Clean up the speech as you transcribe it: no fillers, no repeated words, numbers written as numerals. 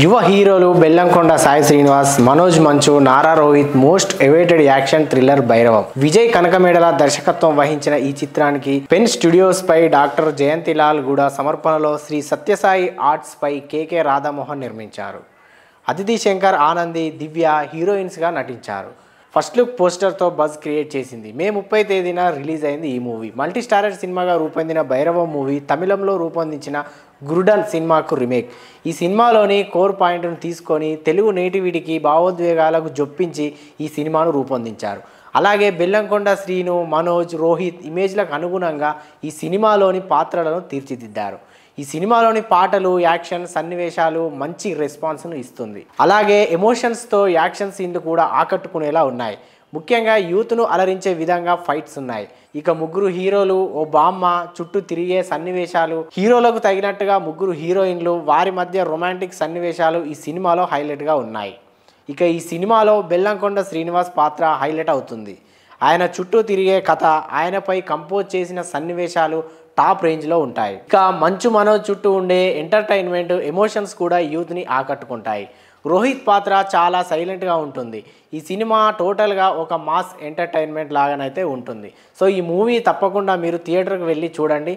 యువ హీరోలు బెల్లంకొండ సాయి శ్రీనివాస్, మనోజ్ మంచు, Nara Rohit most awaited action thriller Bhairavam. Vijay Kanakamedala దర్శకత్వం వహించిన ఈ చిత్రానికి పెన్ స్టూడియోస్ పై డాక్టర్ జయంతిలాల్ గూడ సమర్పణలో శ్రీ సత్యసాయి ఆర్ట్స్ పై కేకే రాధామోహన్ నిర్మించారు. అదితి శంకర్, ఆనంది, దివ్య హీరోయిన్స్గా నటించారు. ఫస్ట్ లుక్ పోస్టర్తో బజ్ క్రియేట్ చేసింది. మే 30 తేదీన రిలీజ్ అయింది ఈ మూవీ. మల్టీ స్టారర్ సినిమాగా రూపొందిన భైరవం మూవీ తమిళంలో రూపొందించిన గురుడన్ సినిమాకు రీమేక్. ఈ సినిమాలోని కోర్ పాయింట్ను తీసుకొని తెలుగు నేటివిటీకి భావోద్వేగాలకు జొప్పించి ఈ సినిమాను రూపొందించారు. అలాగే బెల్లంకొండ శ్రీను, మనోజ్, రోహిత్ ఇమేజ్లకు అనుగుణంగా ఈ సినిమాలోని పాత్రలను తీర్చిదిద్దారు. ఈ సినిమాలోని పాటలు, యాక్షన్ సన్నివేశాలు మంచి రెస్పాన్స్ను ఇస్తుంది. అలాగే ఎమోషన్స్తో యాక్షన్ సీన్లు కూడా ఆకట్టుకునేలా ఉన్నాయి. ముఖ్యంగా యూత్ను అలరించే విధంగా ఫైట్స్ ఉన్నాయి. ఇక ముగ్గురు హీరోలు, ఓ బామ్మ, చుట్టూ తిరిగే సన్నివేశాలు, హీరోలకు తగినట్టుగా ముగ్గురు హీరోయిన్లు, వారి మధ్య రొమాంటిక్ సన్నివేశాలు ఈ సినిమాలో హైలైట్గా ఉన్నాయి. ఇక ఈ సినిమాలో బెల్లంకొండ శ్రీనివాస్ పాత్ర హైలైట్ అవుతుంది. ఆయన చుట్టూ తిరిగే కథ, ఆయనపై కంపోజ్ చేసిన సన్నివేశాలు టాప్ రేంజ్లో ఉంటాయి. ఇక మంచు మనోజ్ చుట్టూ ఉండే ఎంటర్టైన్మెంట్, ఎమోషన్స్ కూడా యూత్ని ఆకట్టుకుంటాయి. రోహిత్ పాత్ర చాలా సైలెంట్గా ఉంటుంది. ఈ సినిమా టోటల్గా ఒక మాస్ ఎంటర్టైన్మెంట్ లాగానైతే ఉంటుంది. సో ఈ మూవీ తప్పకుండా మీరు థియేటర్కి వెళ్ళి చూడండి.